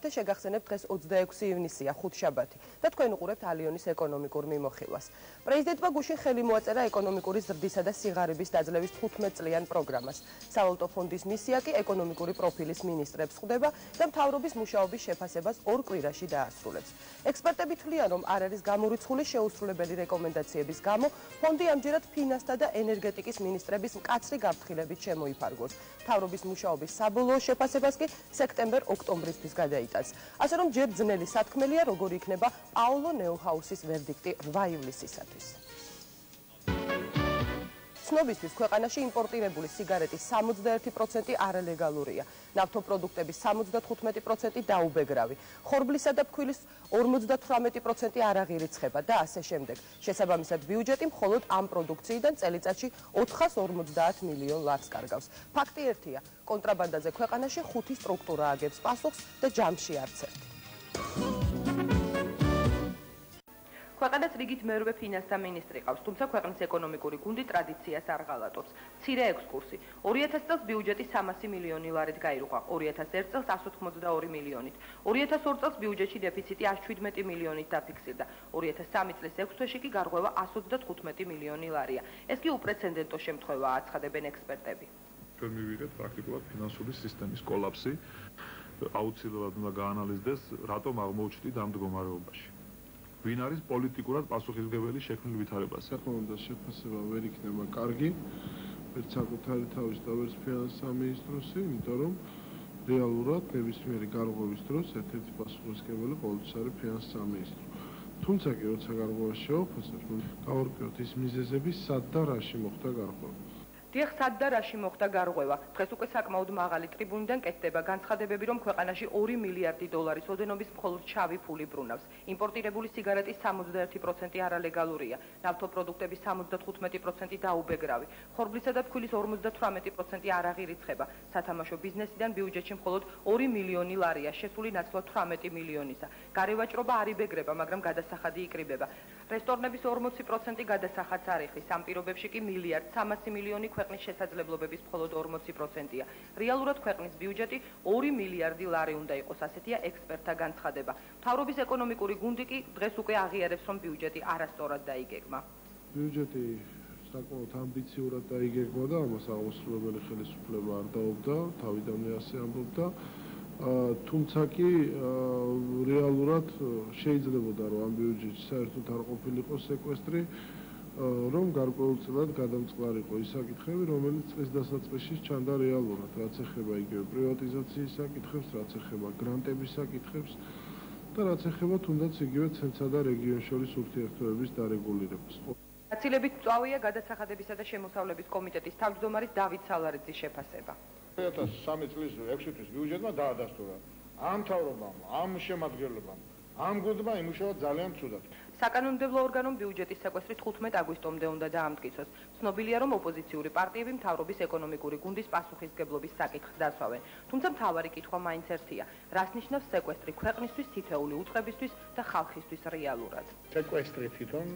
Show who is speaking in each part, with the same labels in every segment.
Speaker 1: მოგესალმებით და შეგახსენებთ დღეს 26 ივნისია, ხუთშაბათი და თქვენ უყურებთ ალიონის ეკონომიკურ მიმოხილვას. პრეზიდენტმა გუშინ ხელი მოაწერა ეკონომიკური ზრდისა და სიღარიბის დაძლევის 15 წლიან პროგრამას. სავალუტო ფონდის მისია კი ეკონომიკური პროფილის მინისტრებს ხვდება და მთავრობის მუშაობის შეფასებას 2 კვირაში დაასრულებს. ექსპერტები თვლიან, რომ არ არის გამორიცხული შეუსრულებელი რეკომენდაციების გამო ფონდი ამჯერად ფინანსთა და ენერგეტიკის მინისტრების მკაცრი გაფრთხილებით შემოიფარგლოს. მთავრობის მუშაობის საბოლოო შეფასებას კი სექტემბერ-ოქტომბრისთვის გადაიტანს. ასე რომ ჯერ ძნელი სათქმელია, როგორი იქნება პაოლო ნეუჰაუსის ვერდიქტი 8 ივლისისათვის. ცნობისთვის ქვეყანაში იმპორტირებული სიგარეტის 61% არალეგალურია, ნავთობპროდუქტების 75% დაუბეგრავი, ხორბლისა და ფქვილის 58% არაღირი ცხება და ასე შემდეგ. შესაბამისად ბიუჯეტი მხოლოდ ამ პროდუქციიდან წელიწადში 450 მილიონ ლარს კარგავს. ფაქტი ერთია, კონტრაბანდაზე ქვეყანაში 5 სტრუქტურა აგებს პასუხს და ჯამში არც ერთი. ქვეყანას რიგით მერვე ფინანსთა მინისტრი ყავს, თუმცა ქვეყნის ეკონომიკური გუნდი ტრადიციას არ ღალატობს. მცირე ექსკურსი. 2000 წელს ბიუჯეტი 300 მილიონი ლარით გაირუყა, 2001 წელს 182 მილიონით, 2002 წელს ბიუჯეტში დეფიციტი 117 მილიონით დაფიქსირდა, 2003 წლის 6 თვეში კი გარღვევა 135 მილიონი ლარია. ეს კი უპრეცედენტო შემთხვევაა, აცხადებენ ექსპერტები.
Speaker 2: ჩვენ მივიღეთ პრაქტიკულად ფინანსური სისტემის კოლაფსი, აუცილებლად უნდა გაანალიზდეს, რატომ აღმოჩნდა ამ მდგომარეობაში. ვინ არის პოლიტიკურად პასუხისმგებელი შექმნილ ვითარებას?
Speaker 3: საკმაოდ შეფასება ვერ იქნება კარგი, ვერც საკუთარი თავის და ვერც ფინანსთა მინისტროსი, იმიტომ რომ რეალურად ნებისმიერი გარღვევის დროს ერთ-ერთი პასუხისმგებელი ყოველთვის არის ფინანსთა მინისტრო. თუმცა კი როცა გარღვევას შევაფასებთ, გავარკვიოთ ის მიზეზები, სად და რაში მოხდა გარღვევა.
Speaker 1: დიახ, სად და რაში მოხდა გარღვევა? დღეს უკვე საკმაოდ მაღალი ტრიბუნიდან კეთდება განცხადებები, რომ ქვეყანაში 2 მილიარდი დოლარის ოდენობის მხოლოდ შავი ფული ბრუნავს. იმპორტირებული სიგარეტის 61% არალეგალურია, ნავთობპროდუქტების 75% დაუბეგრავი, ხორბლისა და ფქვილის 58% არაღირი ცხება. სათამაშო ბიზნესიდან ბიუჯეტში მხოლოდ 2 მილიონი ლარია, შესული ნაცვლად 18 მილიონისა. გარევაჭრობა არ იბეგრება, მაგრამ გადასახადი იკრიბება. რესტორნების 40% გადასახადს არ იხდის, ამ პირობებში კი 1,3 მილიონი ქვეყნის შესაძლებლობების მხოლოდ 40%-ია. რეალურად ქვეყნის ბიუჯეტი 2 მილიარდი ლარი უნდა იყოს, ასეთია ექსპერტთა განცხადება. მთავრობის ეკონომიკური გუნდი კი დღეს უკვე აღიარებს, რომ ბიუჯეტი არასწორად დაიგეგმა.
Speaker 3: ბიუჯეტი საკმაოდ ამბიციურად დაიგეგმა და ამას აღმასრულებელი ხელისუფლება არ დაობდა, თავიდანვე ასე ამბობდა. თუმცა კი რეალურად შეიძლებოდა, რომ ამ ბიუჯეტში საერთოდ არ ყოფილიყო სეკვესტრი, რომ გარკვეულწილად გადამწყლარიყო ის საკითხები, რომელიც წლის დასაწყისში ჩანდა რეალურად, რაც ეხება იგივე პრივატიზაციის საკითხებს, რაც ეხება გრანტების საკითხებს და რაც ეხება თუნდაც იგივე ცენტრსა და რეგიონს შორის ურთიერთობების დარეგულირებას.
Speaker 1: გაცილებით მწვავეა გადასახადებისა და შემოსავლების კომიტეტის თავმჯდომარის დავით სალარიძის შეფასება.
Speaker 4: 2003 წლის 6 თვის ბიუჯეტმა დაადასტურა. ამ მთავრობამ, ამ შემადგენლობამ, ამ გუნდმა იმუშავა ძალიან ცუდად.
Speaker 1: საკანონმდებლო ორგანომ ბიუჯეტის სეკვესტრი 15 აგვისტომდე უნდა დაამტკიცოს. ცნობილია, რომ ოპოზიციური პარტიები მთავრობის ეკონომიკური გუნდის პასუხისმგებლობის საკითხს დასვავენ. თუმცა მთავარი კითხვა მაინც ერთია: რას ნიშნავს სეკვესტრი ქვეყნისთვის, თითოეული უწყებისთვის და ხალხისთვის რეალურად?
Speaker 4: სეკვესტრი თვითონ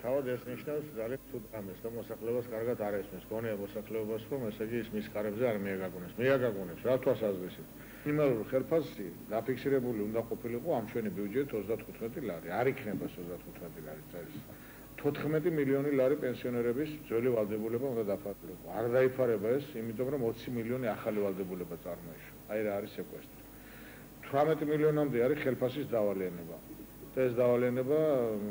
Speaker 4: თავად ეს ნიშნავს ძალიან ცუდ ამას და მოსახლეობას კარგად არ ესმის. გონია მოსახლეობას, რომ ესე იგი ის მის კარებზე არ მიაგაგონებს. მიაგაგონებს, რა თვალსაზრისით. მინიმალური ხელფასი დაფიქსირებული უნდა ყოფილიყო ამ ჩვენი ბიუჯეტი 35 ლარი. არ იქნება 35 ლარი წელს. 14 მილიონი ლარი პენსიონერების ძველი ვალდებულება უნდა დაფარიყო. არ დაიფარება ეს, იმიტომ რომ 20 მილიონი ახალი ვალდებულება წარმოიშვა. აი რა არის სეკვესტრი. 18 მილიონამდე არის ხელფასის დავალიანება. და ეს დავალიანება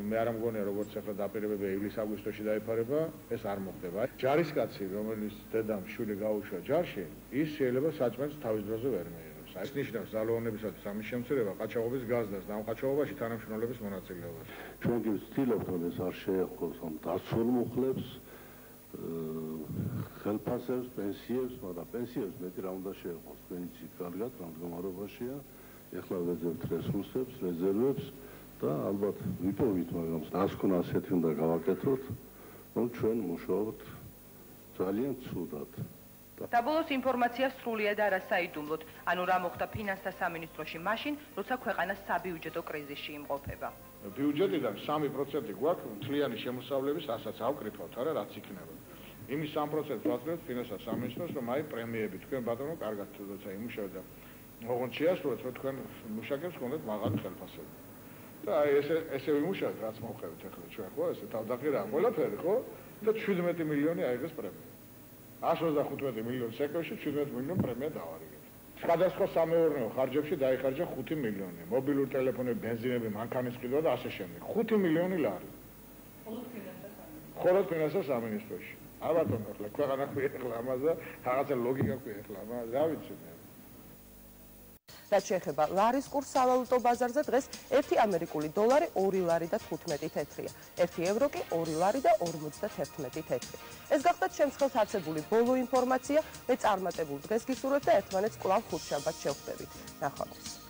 Speaker 4: მე არ მგონია როგორც ახლა დაპირებები ივლის-აგვისტოში დაიფარება, ეს არ მოხდება. ჯარისკაცი, რომელიც დედამ შვილი გაუშვა ჯარში, ის შეიძლება საჭმელს თავის დროზე ვერ მიიღებს. ეს ნიშნავს ძალაუნებისათვის ამის შემცირება, ყაჩაღობის გაზდას და ამ ყაჩაღობაში თანამშრომლების მონაწილეობას.
Speaker 5: ჩვენ კი ვცდილობთ, რომ ეს არ შეეხოს ამ დაცულ მუხლებს, ხელფასებს, პენსიებს, მაგრამ პენსიებს მეტი რა უნდა შეეხოს. თქვენ იცით კარგად, რა მდგომარეობაშია. ეხლა ვეძებთ რესურსებს, რეზერვებს და ალბათ ვიპოვით, მაგრამ დასკვნა ასეთი უნდა გავაკეთოთ, რომ ჩვენ მუშაობთ ძალიან ცუდად.
Speaker 1: საბოლოოს ინფორმაცია სრულიად არასაიდუმლოდ, ანუ რა მოხდა ფინანსთა სამინისტროში მაშინ, როცა ქვეყანა საბიუჯეტო კრიზისში იმყოფება.
Speaker 4: ბიუჯეტიდან 3% გვაქვს მთლიანი შემოსავლების, ასაც ავკრიფავთ, არა რაც იქნება. იმის 3%-ს ვაძლევთ ფინანსთა სამინისტროს, რომ აი პრემიები თქვენ ბატონო კარგად როცა იმუშავდა ოღონდ შეასრულეთ, რომ თქვენ მუშაკებს გქონდეთ მაღალი ხელფასები. და აი ესე ვიმუშავეთ, რაც მოვხებით ახლა ჩვენ, ხო, ესე თავდაყირაა ყველაფერი, ხო? და 17 მილიონი აიღეს პრემია. 135 მილიონი სექტორში 17 მილიონი პრემია დავარიგეთ. სხვადასხვა სამეურნეო ხარჯებში დაიხარჯა 5 მილიონი. მობილური ტელეფონები, ბენზინები, მანქანის ყიდვა და ასე შემდეგ. 5 მილიონი ლარი. მხოლოდ ფინანსთა სამინისტროში. ალბათ ახლა ქვეყანა ხუეხლა ამაზე და რაღაცა ლოგიკა ხუეხლა, მაგრამ რა ვიცი მე.
Speaker 1: რაც შეეხება ლარის კურსს სავალუტო ბაზარზე დღეს 1 ამერიკული დოლარი 2 ლარი და 15 თეთრია. 1 ევრო კი 2 ლარი და 51 თეთრი. ეს გახდათ ჩემს ხელს არსებული ბოლო ინფორმაცია. მე წარმატებულ დღეს გისურვებ და ერთმანეთს კვლავ ხუთშაბათს შევხვდებით. ნახვამდის.